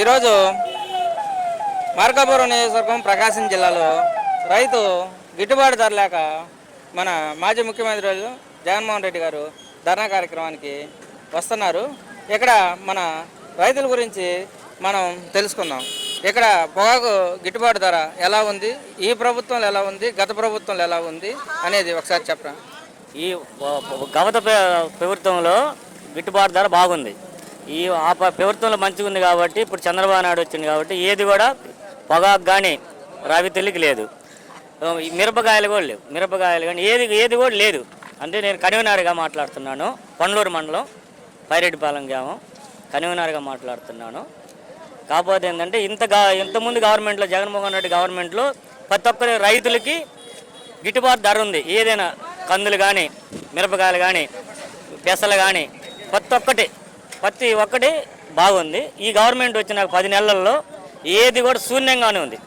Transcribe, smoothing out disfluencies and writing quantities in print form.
ఈరోజు మార్కాపురం నియోజకవర్గం ప్రకాశం జిల్లాలో రైతు గిట్టుబాటు ధర లేక మన మాజీ ముఖ్యమంత్రి జగన్మోహన్ రెడ్డి గారు ధర్నా కార్యక్రమానికి వస్తున్నారు. ఇక్కడ మన రైతుల గురించి మనం తెలుసుకుందాం. ఇక్కడ పొగాకు గిట్టుబాటు ధర ఎలా ఉంది, ఈ ప్రభుత్వంలో ఎలా ఉంది, గత ప్రభుత్వంలో ఎలా ఉంది అనేది ఒకసారి చెప్పరా. ఈ గత ప్రభుత్వంలో గిట్టుబాటు ధర బాగుంది. ప్రభుత్వంలో మంచిగా ఉంది కాబట్టి ఇప్పుడు చంద్రబాబు నాయుడు వచ్చింది కాబట్టి ఏది కూడా పొగాకు కానీ రైతులకి లేదు. మిరపకాయలు కూడా లేవు, మిరపకాయలు కానీ ఏది కూడా లేదు. అంటే నేను కన్వీనర్గా మాట్లాడుతున్నాను, పండ్లూరు మండలం పైరెడ్డిపాలెం గ్రామం కన్వీనర్గా మాట్లాడుతున్నాను. కాకపోతే ఏంటంటే ఇంతకుముందు గవర్నమెంట్లో జగన్మోహన్ రెడ్డి గవర్నమెంట్లో ప్రతి ఒక్కరి రైతులకి గిట్టుబాటు ధర ఉంది. ఏదైనా కందులు కానీ మిరపకాయలు కానీ పెసలు కానీ ప్రతి ఒక్కటి బాగుంది. ఈ గవర్నమెంట్ వచ్చిన 10 నెలల్లో ఏది కూడా శూన్యంగానే ఉంది.